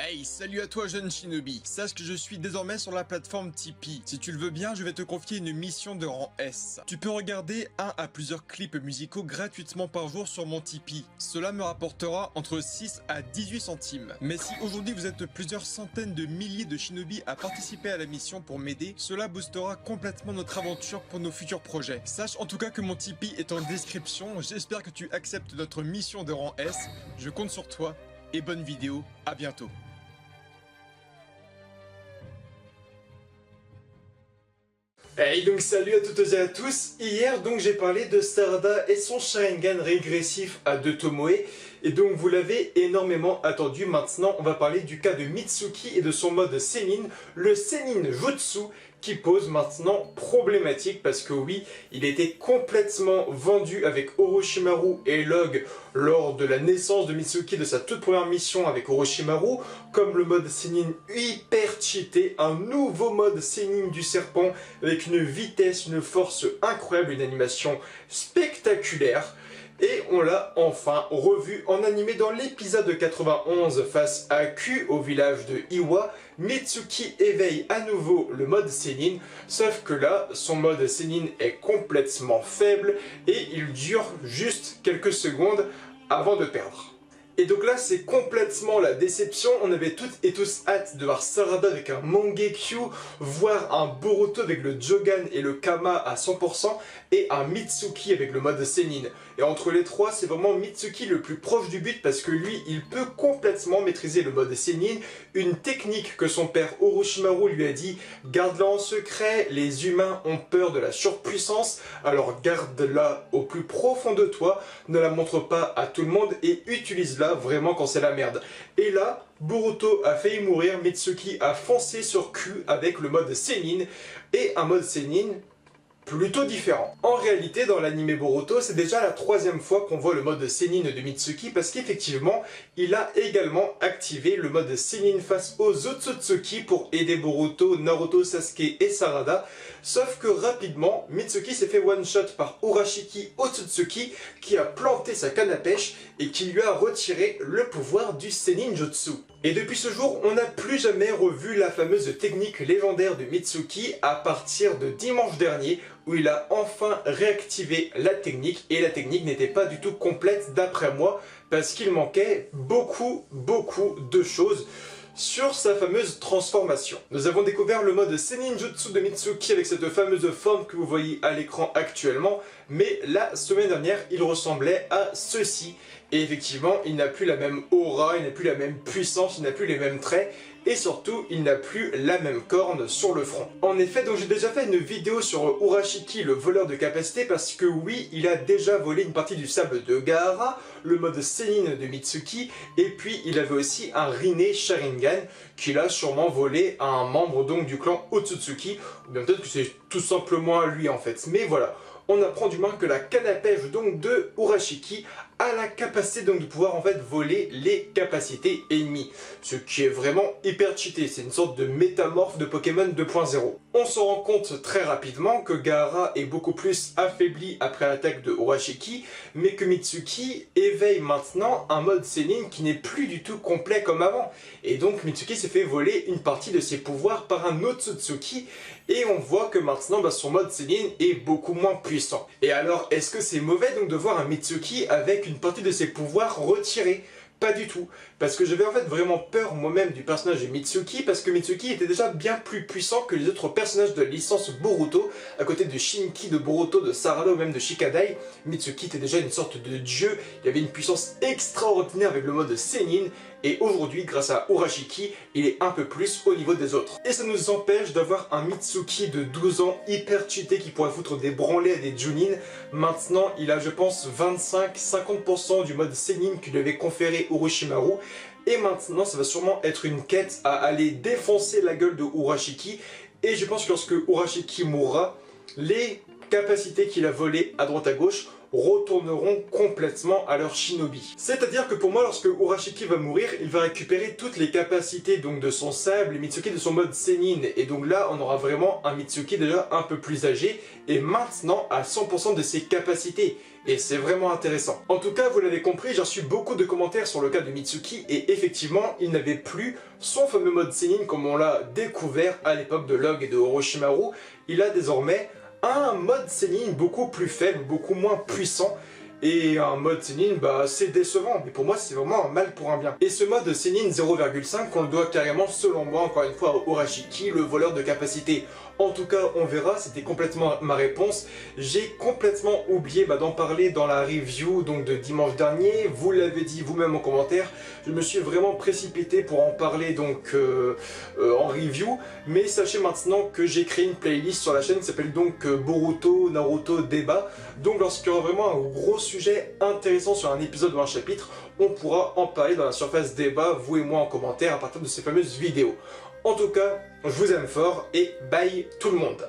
Hey, salut à toi jeune shinobi. Sache que je suis désormais sur la plateforme Tipeee. Si tu le veux bien, je vais te confier une mission de rang S. Tu peux regarder un à plusieurs clips musicaux gratuitement par jour sur mon Tipeee. Cela me rapportera entre 6 à 18 centimes. Mais si aujourd'hui vous êtes plusieurs centaines de milliers de shinobi à participer à la mission pour m'aider, cela boostera complètement notre aventure pour nos futurs projets. Sache en tout cas que mon Tipeee est en description. J'espère que tu acceptes notre mission de rang S. Je compte sur toi et bonne vidéo. À bientôt. Hey, donc salut à toutes et à tous. Hier donc j'ai parlé de Sarada et son Sharingan régressif à 2 Tomoe. Et donc vous l'avez énormément attendu. Maintenant on va parler du cas de Mitsuki et de son mode Sennin, le Sennin Jutsu, qui pose maintenant problématique parce que oui, il était complètement vendu avec Orochimaru et Log lors de la naissance de Mitsuki, de sa toute première mission avec Orochimaru, comme le mode Sennin hyper cheaté, un nouveau mode Sennin du serpent avec une vitesse, une force incroyable, une animation spectaculaire. Et on l'a enfin revu en animé dans l'épisode 91 face à Q au village de Iwa. Mitsuki éveille à nouveau le mode Sennin, sauf que là, son mode Sennin est complètement faible et il dure juste quelques secondes avant de perdre. Et donc là, c'est complètement la déception. On avait toutes et tous hâte de voir Sarada avec un Mangekyu, voir un Boruto avec le Jogan et le Kama à 100%, et un Mitsuki avec le mode Sennin. Et entre les trois, c'est vraiment Mitsuki le plus proche du but parce que lui, il peut complètement maîtriser le mode Sennin, une technique que son père Orochimaru lui a dit « Garde-la en secret, les humains ont peur de la surpuissance, alors garde-la au plus profond de toi, ne la montre pas à tout le monde et utilise-la vraiment quand c'est la merde. » Et là, Boruto a failli mourir, Mitsuki a foncé sur Q avec le mode Sennin, et un mode Sennin plutôt différent. En réalité, dans l'anime Boruto, c'est déjà la 3e fois qu'on voit le mode Sennin de Mitsuki parce qu'effectivement, il a également activé le mode Sennin face aux Otsutsuki pour aider Boruto, Naruto, Sasuke et Sarada. Sauf que rapidement, Mitsuki s'est fait one-shot par Urashiki Otsutsuki qui a planté sa canne à pêche et qui lui a retiré le pouvoir du Sennin Jutsu. Et depuis ce jour, on n'a plus jamais revu la fameuse technique légendaire de Mitsuki à partir de dimanche dernier où il a enfin réactivé la technique et la technique n'était pas du tout complète d'après moi parce qu'il manquait beaucoup de choses sur sa fameuse transformation. Nous avons découvert le mode Sennin Jutsu de Mitsuki avec cette fameuse forme que vous voyez à l'écran actuellement, mais la semaine dernière, il ressemblait à ceci. Et effectivement, il n'a plus la même aura, il n'a plus la même puissance, il n'a plus les mêmes traits, et surtout, il n'a plus la même corne sur le front. En effet, donc j'ai déjà fait une vidéo sur Urashiki, le voleur de capacité, parce que oui, il a déjà volé une partie du sable de Gaara, le mode Sennin de Mitsuki, et puis il avait aussi un Rinne Sharingan, qu'il a sûrement volé à un membre donc du clan Otsutsuki, ou bien peut-être que c'est tout simplement à lui en fait, mais voilà. On apprend du moins que la canne à pêche donc de Urashiki a la capacité donc de pouvoir en fait voler les capacités ennemies. Ce qui est vraiment hyper cheaté, c'est une sorte de métamorphe de Pokémon 2.0. On se rend compte très rapidement que Gaara est beaucoup plus affaibli après l'attaque de Urashiki, mais que Mitsuki éveille maintenant un mode Sennin qui n'est plus du tout complet comme avant. Et donc Mitsuki s'est fait voler une partie de ses pouvoirs par un Otsutsuki, et on voit que maintenant son mode Sennin est beaucoup moins puissant. Et alors, est-ce que c'est mauvais donc de voir un Mitsuki avec une partie de ses pouvoirs retirés? Pas du tout, parce que j'avais en fait vraiment peur moi-même du personnage de Mitsuki, parce que Mitsuki était déjà bien plus puissant que les autres personnages de la licence Boruto, à côté de Shinki, de Boruto, de Sarada ou même de Shikadai. Mitsuki était déjà une sorte de dieu, il avait une puissance extraordinaire avec le mode Sennin, et aujourd'hui, grâce à Urashiki, il est un peu plus au niveau des autres. Et ça nous empêche d'avoir un Mitsuki de 12 ans hyper cheaté qui pourrait foutre des branlées à des Junin. Maintenant, il a je pense 25-50% du mode Sennin que lui avait conféré Orochimaru. Et maintenant, ça va sûrement être une quête à aller défoncer la gueule de Urashiki. Et je pense que lorsque Urashiki mourra, les capacités qu'il a volées à droite à gauche retourneront complètement à leur shinobi. C'est-à-dire que pour moi, lorsque Urashiki va mourir, il va récupérer toutes les capacités donc de son sable et Mitsuki de son mode Sennin. Et donc là, on aura vraiment un Mitsuki déjà un peu plus âgé et maintenant à 100% de ses capacités. Et c'est vraiment intéressant. En tout cas, vous l'avez compris, j'ai reçu beaucoup de commentaires sur le cas de Mitsuki et effectivement, il n'avait plus son fameux mode Sennin comme on l'a découvert à l'époque de Log et de Orochimaru. Il a désormais un mode Sennin beaucoup plus faible, beaucoup moins puissant. Et un mode Sennin, bah c'est décevant, mais pour moi c'est vraiment un mal pour un bien. Et ce mode Sennin 0,5, on le doit carrément, selon moi, encore une fois, à Urashiki, le voleur de capacité. En tout cas, on verra, c'était complètement ma réponse. J'ai complètement oublié d'en parler dans la review donc de dimanche dernier. Vous l'avez dit vous-même en commentaire. Je me suis vraiment précipité pour en parler donc en review. Mais sachez maintenant que j'ai créé une playlist sur la chaîne qui s'appelle donc Boruto, Naruto, Débat. Donc lorsqu'il y aura vraiment un gros sujet intéressant sur un épisode ou un chapitre, on pourra en parler dans la surface débat, vous et moi en commentaire à partir de ces fameuses vidéos. En tout cas, je vous aime fort et bye tout le monde.